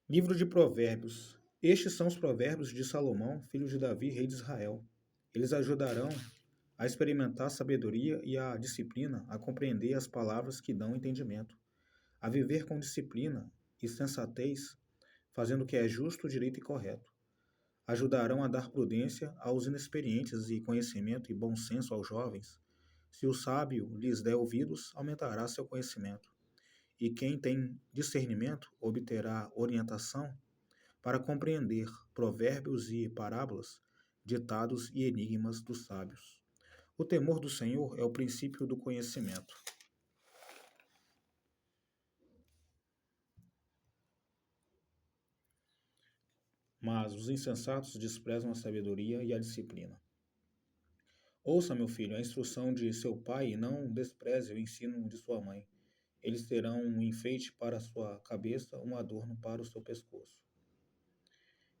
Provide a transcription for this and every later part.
Livro de Provérbios. Estes são os provérbios de Salomão, filho de Davi, rei de Israel. Eles ajudarão a experimentar a sabedoria e a disciplina, a compreender as palavras que dão entendimento, a viver com disciplina e sensatez, fazendo o que é justo, direito e correto. Ajudarão a dar prudência aos inexperientes e conhecimento e bom senso aos jovens. Se o sábio lhes der ouvidos, aumentará seu conhecimento. E quem tem discernimento obterá orientação para compreender provérbios e parábolas, ditados e enigmas dos sábios. O temor do Senhor é o princípio do conhecimento. Mas os insensatos desprezam a sabedoria e a disciplina. Ouça, meu filho, a instrução de seu pai e não despreze o ensino de sua mãe. Eles terão um enfeite para a sua cabeça, um adorno para o seu pescoço.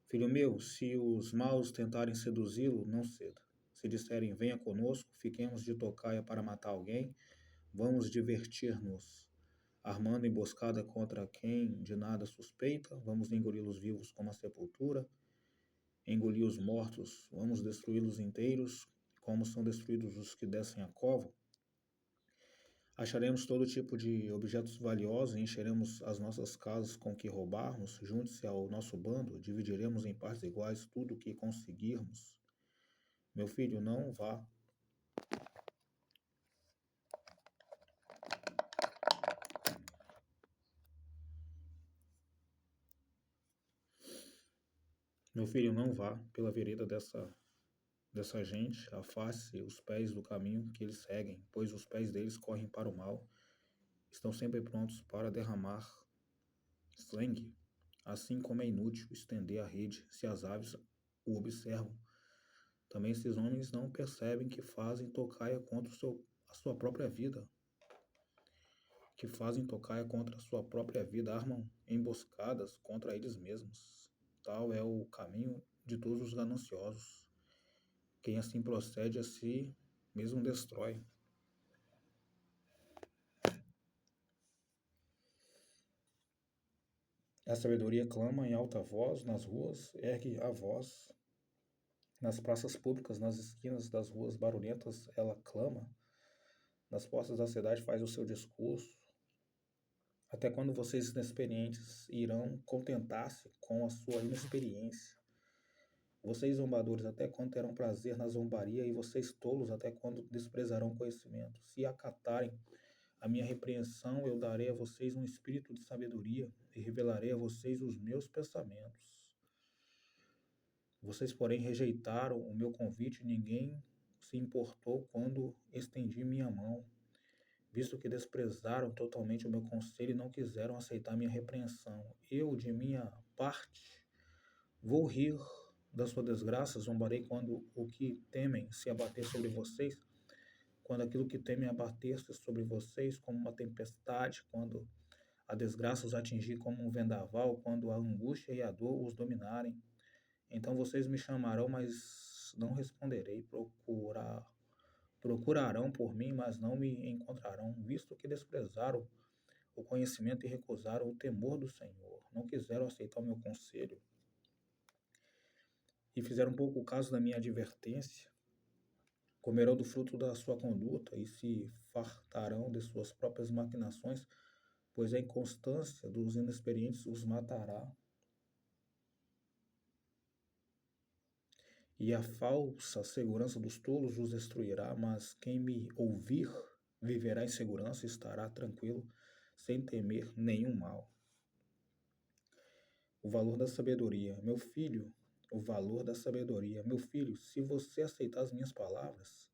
Filho meu, se os maus tentarem seduzi-lo, não ceda. Se disserem, venha conosco, fiquemos de tocaia para matar alguém, vamos divertir-nos, armando emboscada contra quem de nada suspeita, vamos engoli-los vivos como a sepultura, engolir os mortos, vamos destruí-los inteiros, como são destruídos os que descem a cova. Acharemos todo tipo de objetos valiosos e encheremos as nossas casas com o que roubarmos. Junte-se ao nosso bando, dividiremos em partes iguais tudo o que conseguirmos. Meu filho, não vá. Meu filho, não vá pela vereda dessa gente, afaste os pés do caminho que eles seguem, pois os pés deles correm para o mal, estão sempre prontos para derramar sangue. Assim como é inútil estender a rede se as aves o observam. Também esses homens não percebem que fazem tocaia contra a sua própria vida, armam emboscadas contra eles mesmos. Tal é o caminho de todos os gananciosos. Quem assim procede a si mesmo destrói. A sabedoria clama em alta voz nas ruas, ergue a voz nas praças públicas, nas esquinas das ruas barulhentas, ela clama. Nas portas da cidade faz o seu discurso. Até quando vocês inexperientes irão contentar-se com a sua inexperiência? Vocês zombadores, até quando terão prazer na zombaria? E vocês tolos, até quando desprezarão o conhecimento? Se acatarem a minha repreensão, eu darei a vocês um espírito de sabedoria e revelarei a vocês os meus pensamentos. Vocês, porém, rejeitaram o meu convite e ninguém se importou quando estendi minha mão, visto que desprezaram totalmente o meu conselho e não quiseram aceitar minha repreensão. Eu, de minha parte, vou rir da sua desgraça, zombarei quando o que temem se abater sobre vocês, quando aquilo que temem abater-se sobre vocês como uma tempestade, quando a desgraça os atingir como um vendaval, quando a angústia e a dor os dominarem. Então vocês me chamarão, mas não responderei. Procurarão por mim, mas não me encontrarão, visto que desprezaram o conhecimento e recusaram o temor do Senhor. Não quiseram aceitar o meu conselho e fizeram pouco caso da minha advertência. Comerão do fruto da sua conduta e se fartarão de suas próprias maquinações, pois a inconstância dos inexperientes os matará. E a falsa segurança dos tolos os destruirá, mas quem me ouvir viverá em segurança e estará tranquilo, sem temer nenhum mal. O valor da sabedoria. Meu filho, o valor da sabedoria. Meu filho, se você aceitar as minhas palavras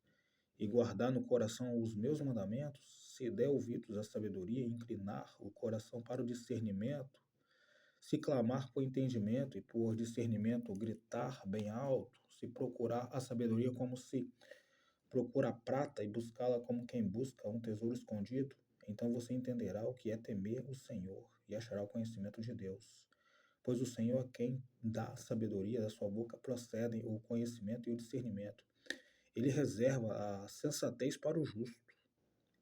e guardar no coração os meus mandamentos, se der ouvidos à sabedoria e inclinar o coração para o discernimento, se clamar por entendimento e por discernimento gritar bem alto, se procurar a sabedoria como se procura a prata e buscá-la como quem busca um tesouro escondido, então você entenderá o que é temer o Senhor e achará o conhecimento de Deus. Pois o Senhor é quem dá sabedoria, da sua boca procedem o conhecimento e o discernimento. Ele reserva a sensatez para o justo,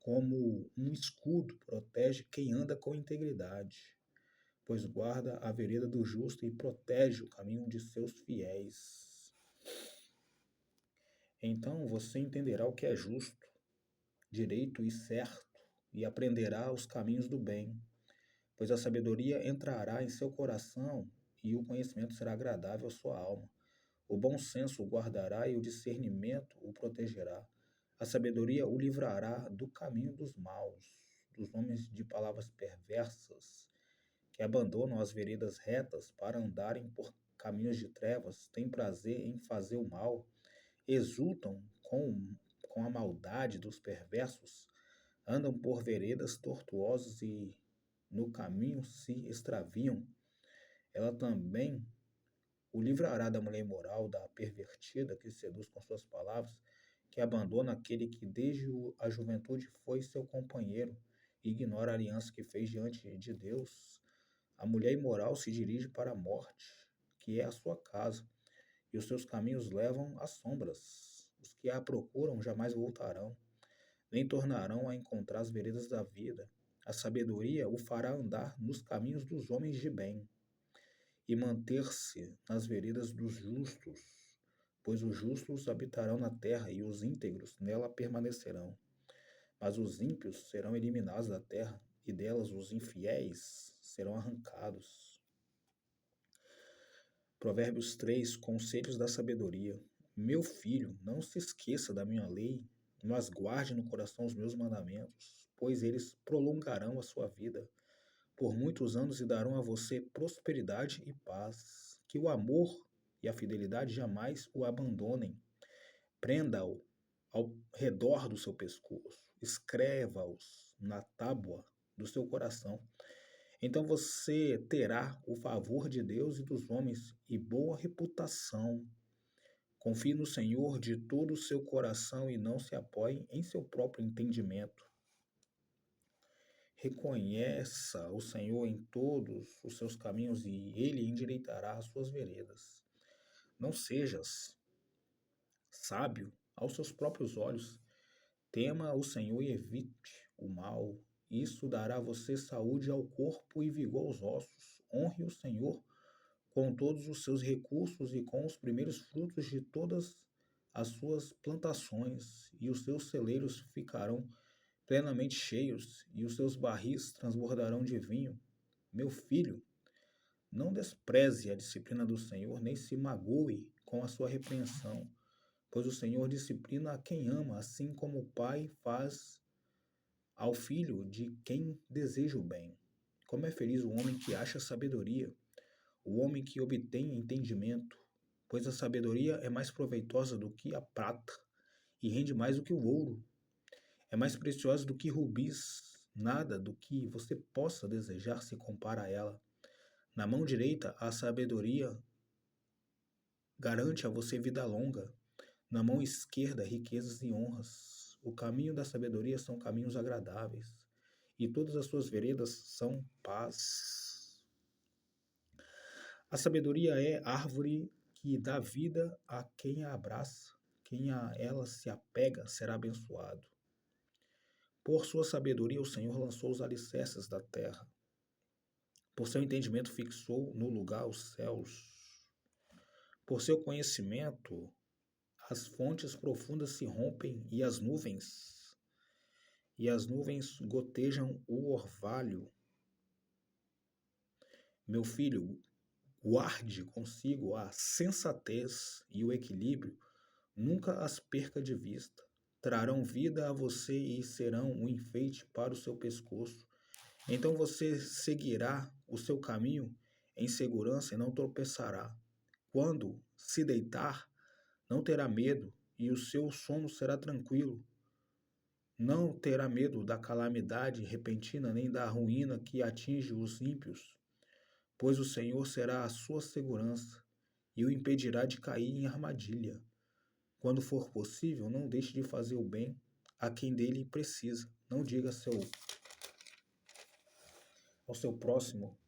como um escudo protege quem anda com integridade. pois guarda a vereda do justo e protege o caminho de seus fiéis. Então você entenderá o que é justo, direito e certo, e aprenderá os caminhos do bem, pois a sabedoria entrará em seu coração e o conhecimento será agradável à sua alma. O bom senso o guardará e o discernimento o protegerá. A sabedoria o livrará do caminho dos maus, dos homens de palavras perversas, que abandonam as veredas retas para andarem por caminhos de trevas, têm prazer em fazer o mal, exultam com a maldade dos perversos, andam por veredas tortuosas e no caminho se extraviam. Ela também o livrará da mulher imoral, da pervertida que seduz com suas palavras, que abandona aquele que desde a juventude foi seu companheiro e ignora a aliança que fez diante de Deus. A mulher imoral se dirige para a morte, que é a sua casa, e os seus caminhos levam às sombras. Os que a procuram jamais voltarão, nem tornarão a encontrar as veredas da vida. A sabedoria o fará andar nos caminhos dos homens de bem e manter-se nas veredas dos justos, pois os justos habitarão na terra e os íntegros nela permanecerão. Mas os ímpios serão eliminados da terra e delas os infiéis serão arrancados. Provérbios 3, Conselhos da Sabedoria. Meu filho, não se esqueça da minha lei, mas guarde no coração os meus mandamentos, pois eles prolongarão a sua vida por muitos anos e darão a você prosperidade e paz. Que o amor e a fidelidade jamais o abandonem. Prenda-o ao redor do seu pescoço, escreva-os na tábua do seu coração. Então você terá o favor de Deus e dos homens e boa reputação. Confie no Senhor de todo o seu coração e não se apoie em seu próprio entendimento. Reconheça o Senhor em todos os seus caminhos e ele endireitará as suas veredas. Não sejas sábio aos seus próprios olhos. Tema o Senhor e evite o mal. Isso dará a você saúde ao corpo e vigor aos ossos. Honre o Senhor com todos os seus recursos e com os primeiros frutos de todas as suas plantações, e os seus celeiros ficarão plenamente cheios, e os seus barris transbordarão de vinho. Meu filho, não despreze a disciplina do Senhor, nem se magoe com a sua repreensão, pois o Senhor disciplina a quem ama, assim como o pai faz ao filho de quem deseja o bem. Como é feliz o homem que acha sabedoria, o homem que obtém entendimento, pois a sabedoria é mais proveitosa do que a prata e rende mais do que o ouro. É mais preciosa do que rubis, nada do que você possa desejar se compara a ela. Na mão direita, a sabedoria garante a você vida longa, na mão esquerda, riquezas e honras. O caminho da sabedoria são caminhos agradáveis, e todas as suas veredas são paz. A sabedoria é árvore que dá vida a quem a abraça. Quem a ela se apega será abençoado. Por sua sabedoria, o Senhor lançou os alicerces da terra. Por seu entendimento, fixou no lugar os céus. Por seu conhecimento, as fontes profundas se rompem e as nuvens gotejam o orvalho. Meu filho, guarde consigo a sensatez e o equilíbrio, nunca as perca de vista. Trarão vida a você e serão um enfeite para o seu pescoço. Então você seguirá o seu caminho em segurança e não tropeçará. Quando se deitar, não terá medo e o seu sono será tranquilo. Não terá medo da calamidade repentina nem da ruína que atinge os ímpios, pois o Senhor será a sua segurança e o impedirá de cair em armadilha. Quando for possível, não deixe de fazer o bem a quem dele precisa. Não diga ao seu próximo: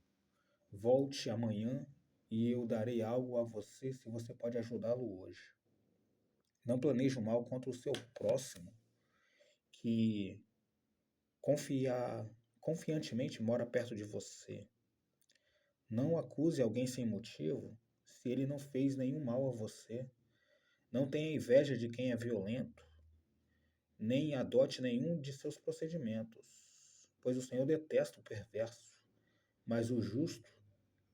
volte amanhã e eu darei algo a você se você pode ajudá-lo hoje. Não planeje o mal contra o seu próximo, que confiantemente mora perto de você. Não acuse alguém sem motivo, se ele não fez nenhum mal a você. Não tenha inveja de quem é violento, nem adote nenhum de seus procedimentos, pois o Senhor detesta o perverso, mas o justo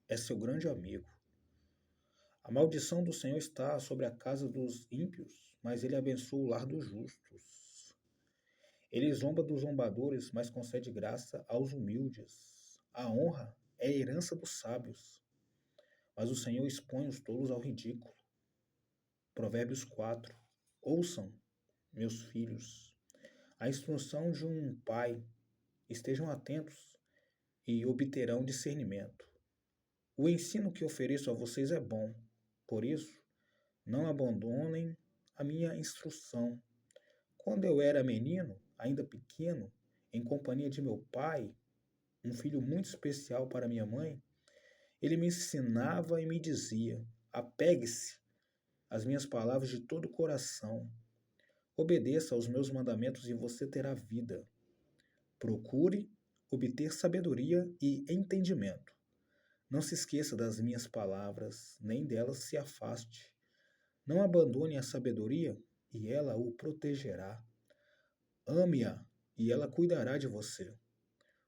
é seu grande amigo. A maldição do Senhor está sobre a casa dos ímpios, mas ele abençoa o lar dos justos. Ele zomba dos zombadores, mas concede graça aos humildes. A honra é a herança dos sábios, mas o Senhor expõe os tolos ao ridículo. Provérbios 4. Ouçam, meus filhos, a instrução de um pai. Estejam atentos e obterão discernimento. O ensino que ofereço a vocês é bom. Por isso, não abandonem a minha instrução. Quando eu era menino, ainda pequeno, em companhia de meu pai, um filho muito especial para minha mãe, ele me ensinava e me dizia: apegue-se às minhas palavras de todo o coração. Obedeça aos meus mandamentos e você terá vida. Procure obter sabedoria e entendimento. Não se esqueça das minhas palavras, nem delas se afaste. Não abandone a sabedoria e ela o protegerá. Ame-a e ela cuidará de você.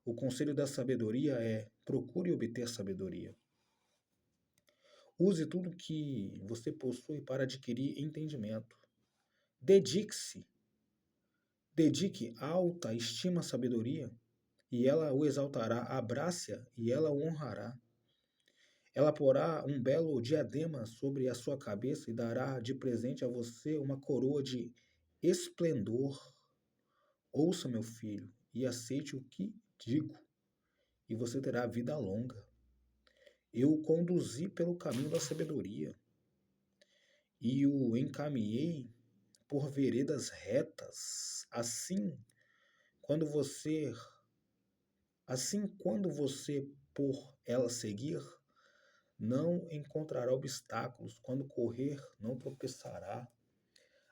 O conselho da sabedoria é: procure obter sabedoria. Use tudo que você possui para adquirir entendimento. Dedique alta estima à sabedoria, e ela o exaltará. Abrace-a e ela o honrará. Ela porá um belo diadema sobre a sua cabeça e dará de presente a você uma coroa de esplendor. Ouça, meu filho, e aceite o que digo, e você terá vida longa. Eu o conduzi pelo caminho da sabedoria e o encaminhei por veredas retas. Quando você por ela seguir, não encontrará obstáculos. Quando correr, não tropeçará.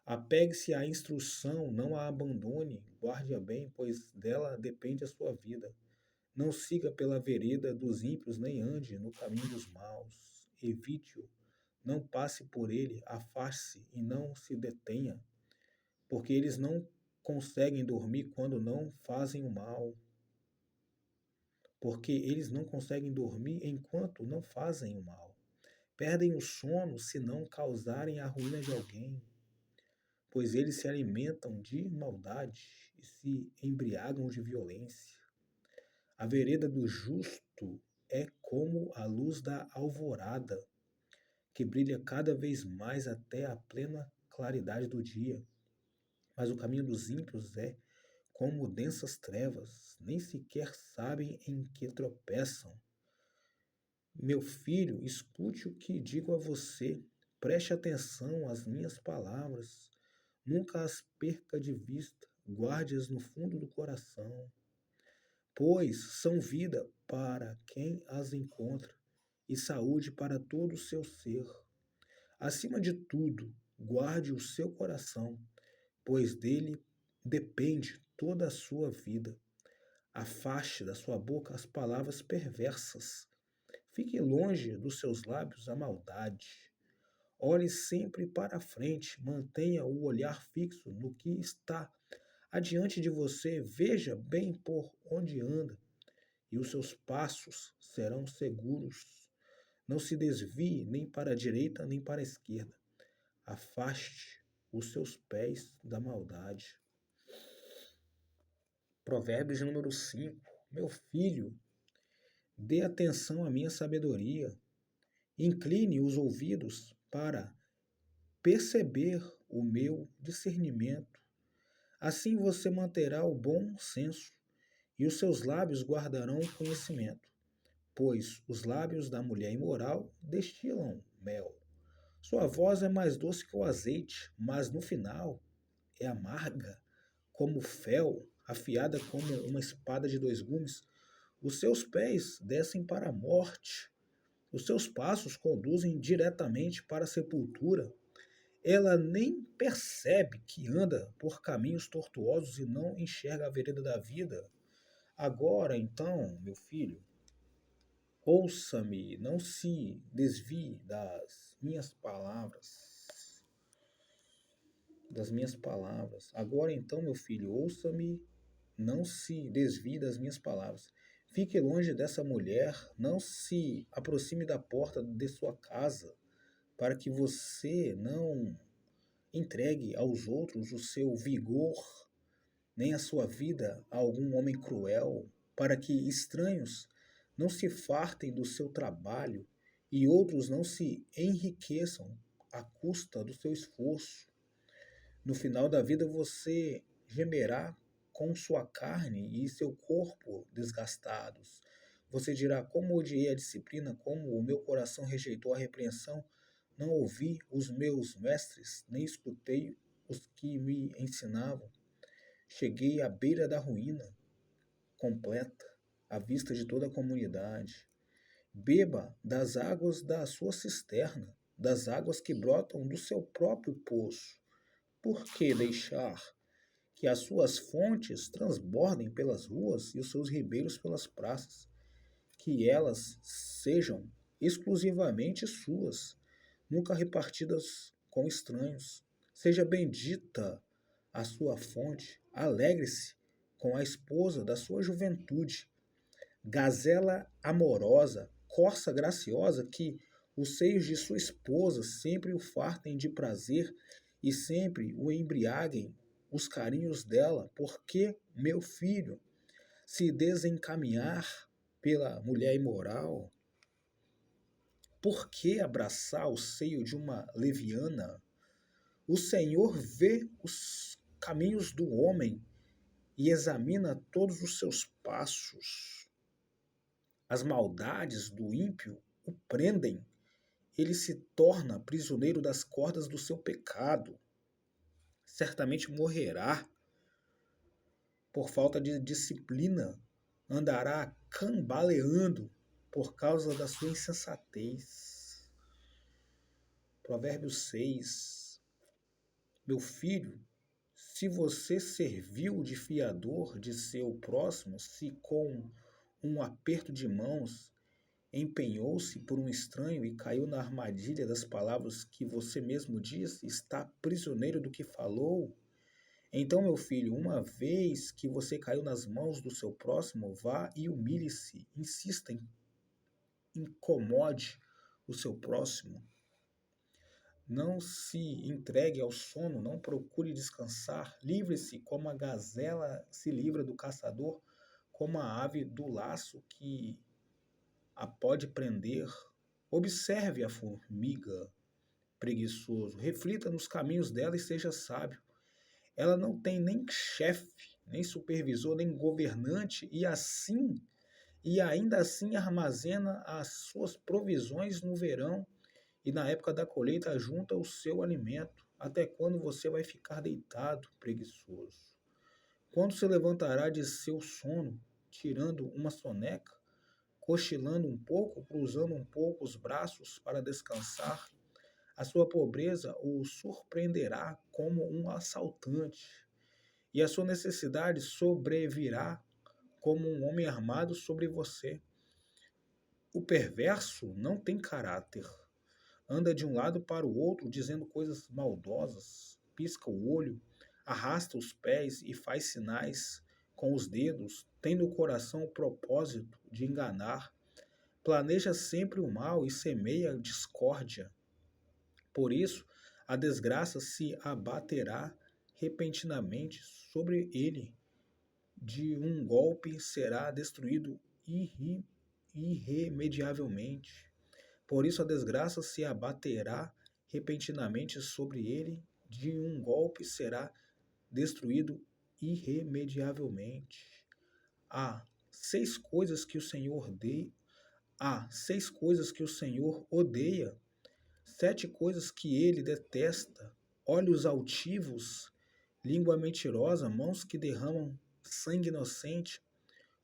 Apegue-se à instrução, não a abandone. Guarde-a bem, pois dela depende a sua vida. Não siga pela vereda dos ímpios, nem ande no caminho dos maus. Evite-o, não passe por ele, afaste-se e não se detenha, porque eles não conseguem dormir quando não fazem o mal. Porque eles não conseguem dormir enquanto não fazem o mal. Perdem o sono se não causarem a ruína de alguém, pois eles se alimentam de maldade e se embriagam de violência. A vereda do justo é como a luz da alvorada, que brilha cada vez mais até a plena claridade do dia. Mas o caminho dos ímpios é como densas trevas, nem sequer sabem em que tropeçam. Meu filho, escute o que digo a você, preste atenção às minhas palavras, nunca as perca de vista, guarde-as no fundo do coração, pois são vida para quem as encontra e saúde para todo o seu ser. Acima de tudo, guarde o seu coração, pois dele depende toda a sua vida. Afaste da sua boca as palavras perversas. Fique longe dos seus lábios a maldade. Olhe sempre para a frente, mantenha o olhar fixo no que está adiante de você, veja bem por onde anda, e os seus passos serão seguros. Não se desvie nem para a direita nem para a esquerda. Afaste os seus pés da maldade. Provérbios número 5. Meu filho, dê atenção à minha sabedoria. Incline os ouvidos para perceber o meu discernimento. Assim você manterá o bom senso e os seus lábios guardarão o conhecimento, pois os lábios da mulher imoral destilam mel. Sua voz é mais doce que o azeite, mas no final é amarga como fel, afiada como uma espada de dois gumes. Os seus pés descem para a morte, os seus passos conduzem diretamente para a sepultura. Ela nem percebe que anda por caminhos tortuosos e não enxerga a vereda da vida. Agora, então, meu filho, ouça-me, não se desvie das minhas palavras. Agora então, meu filho, ouça-me, não se desvie das minhas palavras. Fique longe dessa mulher, não se aproxime da porta de sua casa, para que você não entregue aos outros o seu vigor, nem a sua vida a algum homem cruel, para que estranhos não se fartem do seu trabalho e outros não se enriqueçam à custa do seu esforço. No final da vida você gemerá com sua carne e seu corpo desgastados. Você dirá: como odiei a disciplina, como o meu coração rejeitou a repreensão. Não ouvi os meus mestres, nem escutei os que me ensinavam. Cheguei à beira da ruína completa, à vista de toda a comunidade. Beba das águas da sua cisterna, das águas que brotam do seu próprio poço. Por que deixar que as suas fontes transbordem pelas ruas e os seus ribeiros pelas praças? Que elas sejam exclusivamente suas, nunca repartidas com estranhos. Seja bendita a sua fonte, alegre-se com a esposa da sua juventude, gazela amorosa, corça graciosa, que os seios de sua esposa sempre o fartem de prazer e sempre o embriaguem os carinhos dela, porque, meu filho, se desencaminhar pela mulher imoral, por que abraçar o seio de uma leviana? O Senhor vê os caminhos do homem e examina todos os seus passos. As maldades do ímpio o prendem. Ele se torna prisioneiro das cordas do seu pecado. Certamente morrerá por falta de disciplina. Andará cambaleando por causa da sua insensatez. Provérbios 6. Meu filho, se você serviu de fiador de seu próximo, se com um aperto de mãos empenhou-se por um estranho e caiu na armadilha das palavras que você mesmo diz, está prisioneiro do que falou. Então, meu filho, uma vez que você caiu nas mãos do seu próximo, vá e humilhe-se, insista, incomode o seu próximo. Não se entregue ao sono, não procure descansar, livre-se como a gazela se livra do caçador, como a ave do laço que a pode prender. Observe a formiga, preguiçoso, reflita nos caminhos dela e seja sábio. Ela não tem nem chefe, nem supervisor, nem governante, e ainda assim armazena as suas provisões no verão e na época da colheita junta o seu alimento. Até quando você vai ficar deitado, preguiçoso? Quando se levantará de seu sono, tirando uma soneca, cochilando um pouco, cruzando um pouco os braços para descansar? A sua pobreza o surpreenderá como um assaltante, e a sua necessidade sobrevirá como um homem armado sobre você. O perverso não tem caráter. Anda de um lado para o outro dizendo coisas maldosas, pisca o olho, arrasta os pés e faz sinais com os dedos, tem no coração o propósito de enganar, planeja sempre o mal e semeia discórdia. Por isso, a desgraça se abaterá repentinamente sobre ele. De um golpe será destruído irremediavelmente. Por isso, a desgraça se abaterá repentinamente sobre ele. De um golpe será destruído irremediavelmente. Há seis coisas que o Senhor odeia, 7 coisas que ele detesta: olhos altivos, língua mentirosa, mãos que derramam sangue inocente,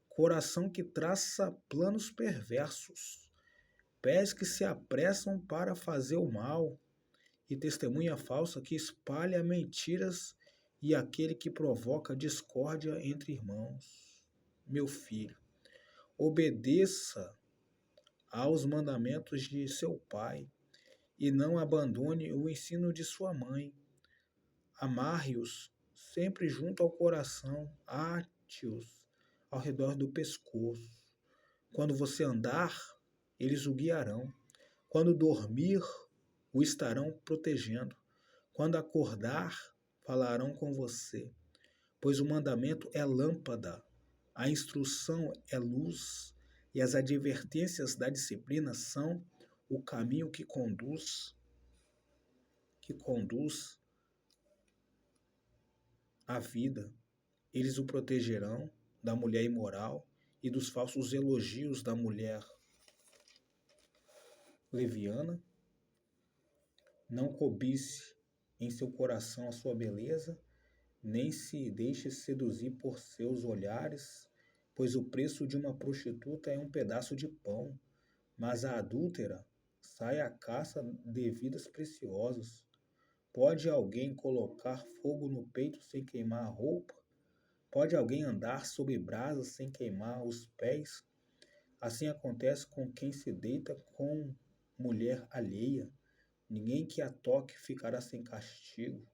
coração que traça planos perversos, pés que se apressam para fazer o mal, e testemunha falsa que espalha mentiras, e aquele que provoca discórdia entre irmãos. Meu filho, obedeça aos mandamentos de seu pai, e não abandone o ensino de sua mãe. Amarre-os sempre junto ao coração, ate-os ao redor do pescoço. Quando você andar, eles o guiarão. Quando dormir, o estarão protegendo. Quando acordar, falarão com você. Pois o mandamento é lâmpada, a instrução é luz, e as advertências da disciplina são o caminho que conduz à vida. Eles o protegerão da mulher imoral e dos falsos elogios da mulher leviana. Não cobice em seu coração a sua beleza, nem se deixe seduzir por seus olhares, pois o preço de uma prostituta é um pedaço de pão, mas a adúltera sai à caça de vidas preciosas. Pode alguém colocar fogo no peito sem queimar a roupa? Pode alguém andar sob brasas sem queimar os pés? Assim acontece com quem se deita com mulher alheia. Ninguém que a toque ficará sem castigo.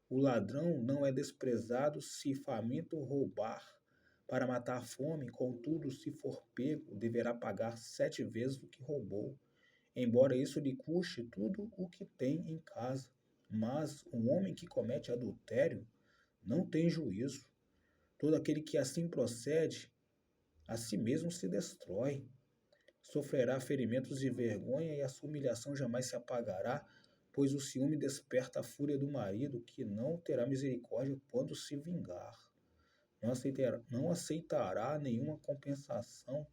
O ladrão não é desprezado se faminto roubar. Para matar a fome, contudo, se for pego, deverá pagar 7 vezes o que roubou, embora isso lhe custe tudo o que tem em casa. Mas um homem que comete adultério não tem juízo. Todo aquele que assim procede, a si mesmo se destrói. Sofrerá ferimentos de vergonha e a sua humilhação jamais se apagará, pois o ciúme desperta a fúria do marido, que não terá misericórdia quando se vingar. Não aceitará nenhuma compensação.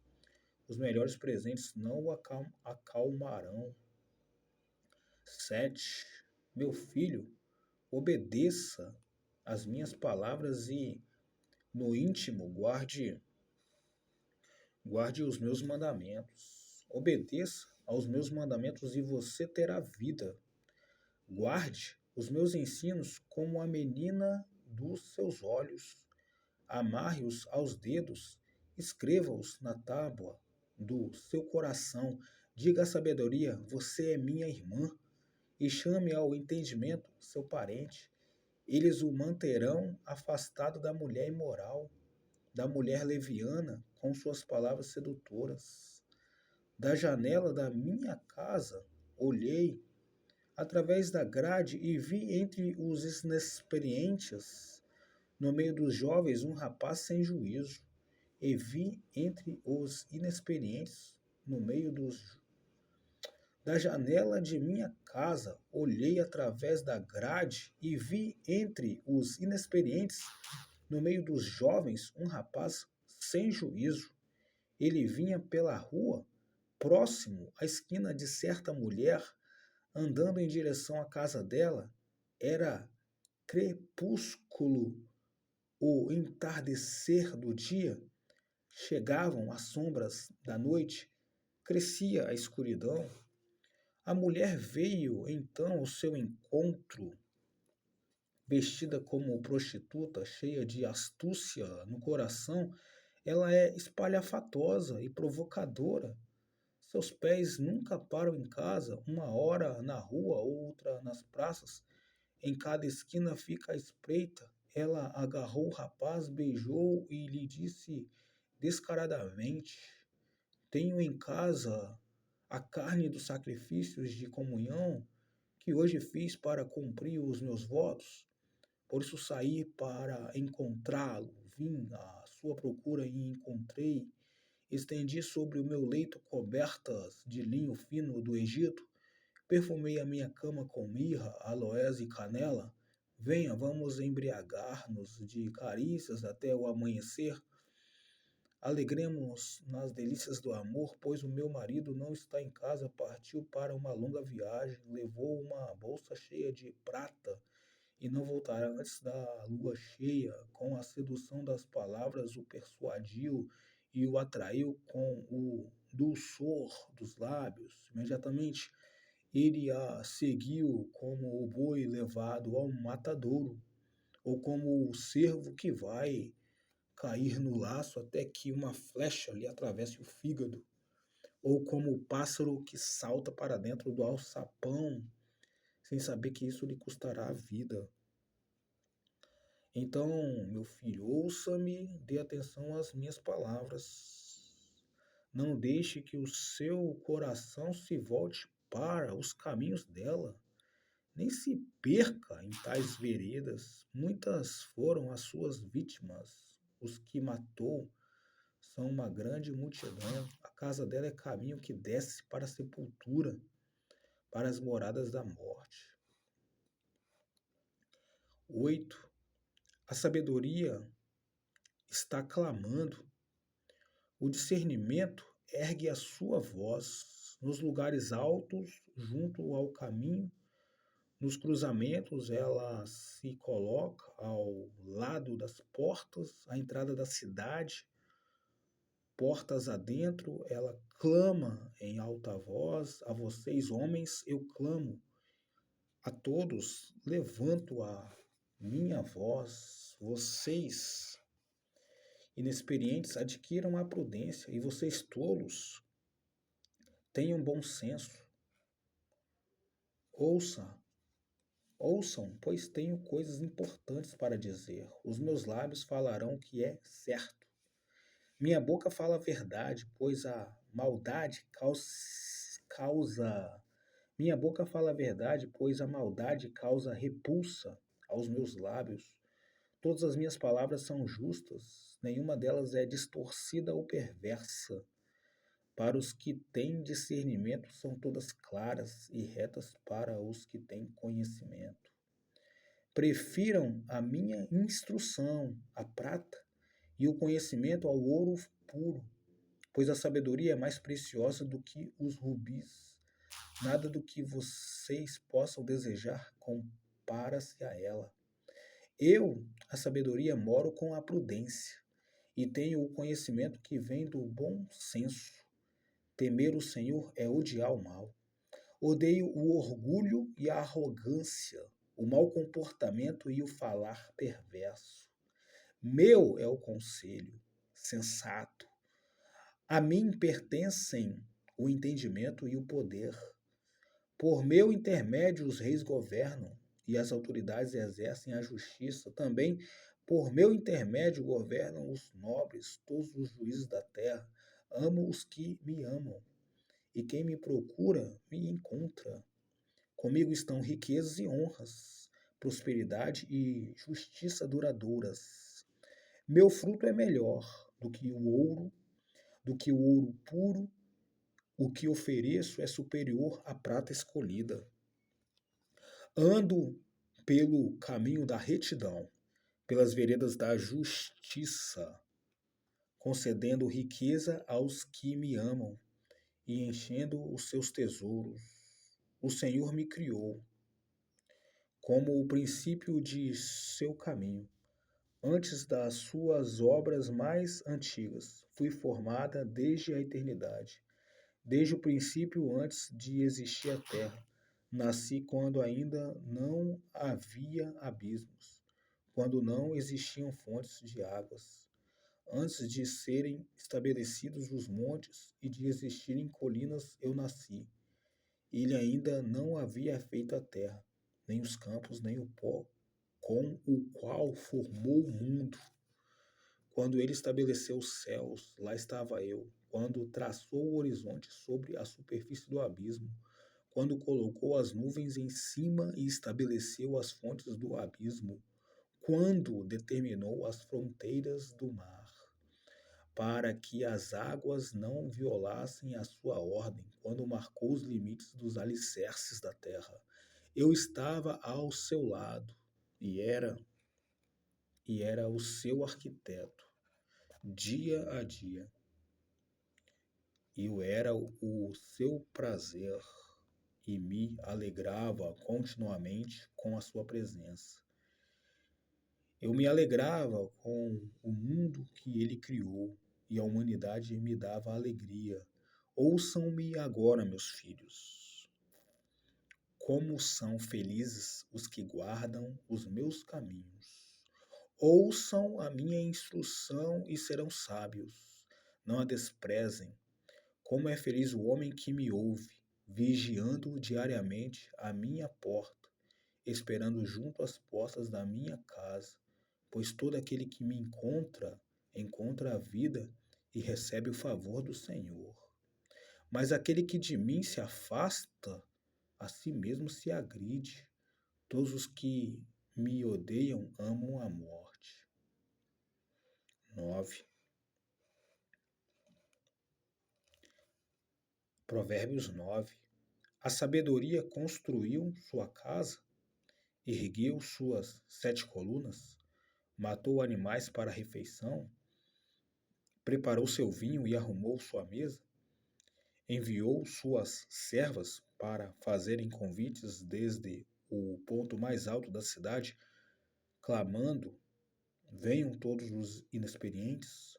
Os melhores presentes não o acalmarão. 7. Meu filho, obedeça às minhas palavras e, no íntimo, guarde os meus mandamentos. Obedeça aos meus mandamentos e você terá vida. Guarde os meus ensinos como a menina dos seus olhos. Amarre-os aos dedos, escreva-os na tábua do seu coração. Diga à sabedoria, você é minha irmã, e chame ao entendimento seu parente. Eles o manterão afastado da mulher imoral, da mulher leviana, com suas palavras sedutoras. Da janela da minha casa, olhei através da grade e vi entre os inexperientes, no meio dos jovens, um rapaz sem juízo. E vi entre os inexperientes, no meio dos... Da janela de minha casa, olhei através da grade e vi entre os inexperientes, no meio dos jovens, um rapaz sem juízo. Ele vinha pela rua, próximo à esquina de certa mulher, andando em direção à casa dela. Era crepúsculo, o entardecer do dia. Chegavam as sombras da noite, crescia a escuridão. A mulher veio então ao seu encontro, vestida como prostituta, cheia de astúcia no coração. Ela é espalhafatosa e provocadora. Seus pés nunca param em casa, uma hora na rua, outra nas praças. Em cada esquina fica à espreita. Ela agarrou o rapaz, beijou e lhe disse descaradamente: tenho em casa a carne dos sacrifícios de comunhão que hoje fiz para cumprir os meus votos. Por isso saí para encontrá-lo. Vim à sua procura e encontrei. Estendi sobre o meu leito cobertas de linho fino do Egito. Perfumei a minha cama com mirra, aloés e canela. Venha, vamos embriagar-nos de carícias até o amanhecer. Alegremos nas delícias do amor, pois o meu marido não está em casa, partiu para uma longa viagem, levou uma bolsa cheia de prata e não voltará antes da lua cheia. Com a sedução das palavras o persuadiu e o atraiu com o dulçor dos lábios. Imediatamente ele a seguiu como o boi levado ao matadouro, ou como o cervo que vai cair no laço até que uma flecha lhe atravesse o fígado. ou como o pássaro que salta para dentro do alçapão, sem saber que isso lhe custará a vida. Então, meu filho, ouça-me, dê atenção às minhas palavras. Não deixe que o seu coração se volte para os caminhos dela, nem se perca em tais veredas. Muitas foram as suas vítimas. Os que matou são uma grande multidão. A casa dela é caminho que desce para a sepultura, para as moradas da morte. 8. A sabedoria está clamando. O discernimento ergue a sua voz nos lugares altos, junto ao caminho. Nos cruzamentos, ela se coloca ao lado das portas, à entrada da cidade. Portas adentro, ela clama em alta voz: a vocês, homens, eu clamo. A todos, levanto a minha voz. Vocês, inexperientes, adquiram a prudência, e vocês, tolos, tenham bom senso. Ouçam, pois tenho coisas importantes para dizer. Os meus lábios falarão o que é certo. Minha boca fala a verdade, pois a maldade causa. Minha boca fala a verdade, pois a maldade causa repulsa aos meus lábios. Todas as minhas palavras são justas, nenhuma delas é distorcida ou perversa. Para os que têm discernimento, são todas claras e retas para os que têm conhecimento. Prefiram a minha instrução, a prata, e o conhecimento ao ouro puro, pois a sabedoria é mais preciosa do que os rubis. Nada do que vocês possam desejar compara-se a ela. Eu, a sabedoria, moro com a prudência, e tenho o conhecimento que vem do bom senso. Temer o Senhor é odiar o mal. Odeio o orgulho e a arrogância, o mau comportamento e o falar perverso. Meu é o conselho sensato. A mim pertencem o entendimento e o poder. Por meu intermédio os reis governam e as autoridades exercem a justiça. Também por meu intermédio governam os nobres, todos os juízes da terra. Amo os que me amam, e quem me procura me encontra. Comigo estão riquezas e honras, prosperidade e justiça duradouras. Meu fruto é melhor do que o ouro puro. O que ofereço é superior à prata escolhida. Ando pelo caminho da retidão, pelas veredas da justiça, concedendo riqueza aos que me amam e enchendo os seus tesouros. O Senhor me criou como o princípio de seu caminho. Antes das suas obras mais antigas, fui formada desde a eternidade. Desde o princípio, antes de existir a terra, nasci quando ainda não havia abismos, quando não existiam fontes de águas. Antes de serem estabelecidos os montes e de existirem colinas, eu nasci. Ele ainda não havia feito a terra, nem os campos, nem o pó, com o qual formou o mundo. Quando ele estabeleceu os céus, lá estava eu. Quando traçou o horizonte sobre a superfície do abismo, quando colocou as nuvens em cima e estabeleceu as fontes do abismo, quando determinou as fronteiras do mar, para que as águas não violassem a sua ordem, quando marcou os limites dos alicerces da terra. Eu estava ao seu lado e era o seu arquiteto, dia a dia. Eu era o seu prazer e me alegrava continuamente com a sua presença. Eu me alegrava com o mundo que ele criou e a humanidade me dava alegria. Ouçam-me agora, meus filhos. Como são felizes os que guardam os meus caminhos. Ouçam a minha instrução e serão sábios. Não a desprezem. Como é feliz o homem que me ouve, vigiando diariamente a minha porta, esperando junto às portas da minha casa, pois todo aquele que me encontra, encontra a vida e recebe o favor do Senhor. Mas aquele que de mim se afasta, a si mesmo se agride. Todos os que me odeiam amam a morte. 9. Provérbios 9. A sabedoria construiu sua casa, ergueu suas 7 colunas, matou animais para a refeição, preparou seu vinho e arrumou sua mesa, enviou suas servas para fazerem convites desde o ponto mais alto da cidade, clamando: venham todos os inexperientes.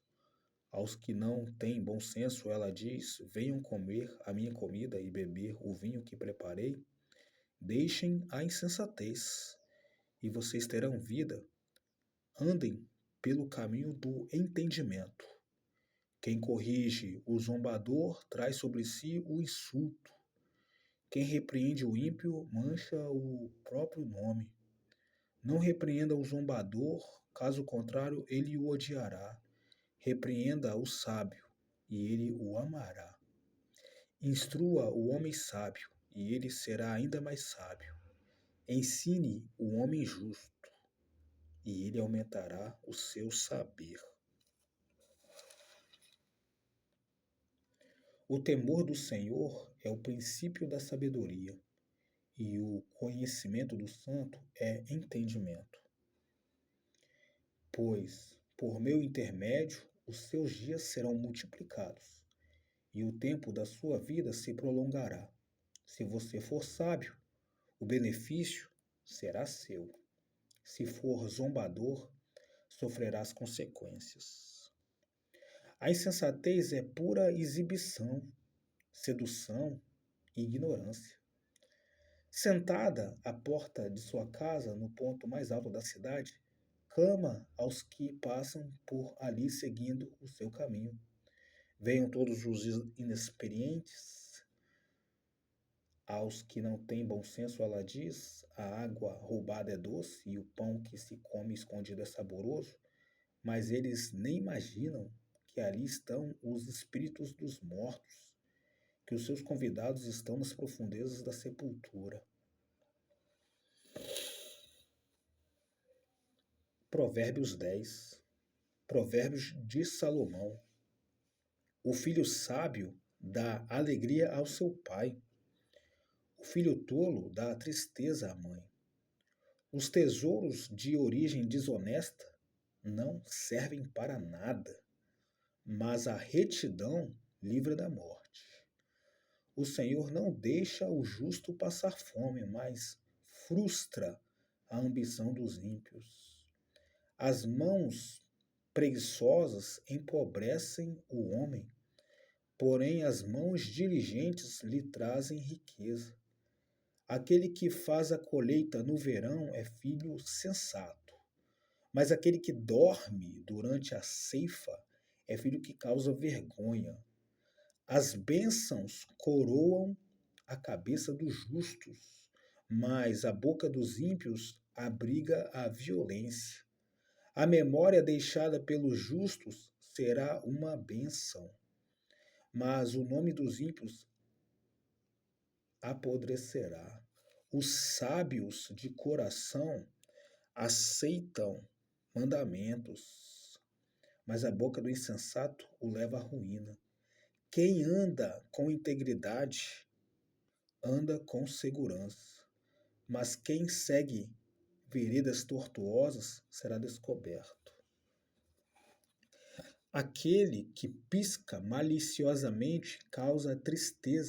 Aos que não têm bom senso, ela diz: venham comer a minha comida e beber o vinho que preparei. Deixem a insensatez, e vocês terão vida. Andem pelo caminho do entendimento. Quem corrige o zombador traz sobre si o insulto. Quem repreende o ímpio mancha o próprio nome. Não repreenda o zombador, caso contrário, ele o odiará. Repreenda o sábio, e ele o amará. Instrua o homem sábio, e ele será ainda mais sábio. Ensine o homem justo, e ele aumentará o seu saber. O temor do Senhor é o princípio da sabedoria, e o conhecimento do santo é entendimento. Pois, por meu intermédio, os seus dias serão multiplicados, e o tempo da sua vida se prolongará. Se você for sábio, o benefício será seu. Se for zombador, sofrerá as consequências. A insensatez é pura exibição, sedução e ignorância. Sentada à porta de sua casa, no ponto mais alto da cidade, clama aos que passam por ali seguindo o seu caminho. Venham todos os inexperientes. Aos que não têm bom senso, ela diz: a água roubada é doce e o pão que se come escondido é saboroso, mas eles nem imaginam que ali estão os espíritos dos mortos, que os seus convidados estão nas profundezas da sepultura. Provérbios 10. Provérbios de Salomão. O filho sábio dá alegria ao seu pai. O filho tolo dá tristeza à mãe. Os tesouros de origem desonesta não servem para nada, mas a retidão livra da morte. O Senhor não deixa o justo passar fome, mas frustra a ambição dos ímpios. As mãos preguiçosas empobrecem o homem, porém as mãos diligentes lhe trazem riqueza. Aquele que faz a colheita no verão é filho sensato, mas aquele que dorme durante a ceifa é filho que causa vergonha. As bênçãos coroam a cabeça dos justos, mas a boca dos ímpios abriga a violência. A memória deixada pelos justos será uma bênção, mas o nome dos ímpios apodrecerá. Os sábios de coração aceitam mandamentos, mas a boca do insensato o leva à ruína. Quem anda com integridade anda com segurança, mas quem segue veredas tortuosas será descoberto. Aquele que pisca maliciosamente causa tristeza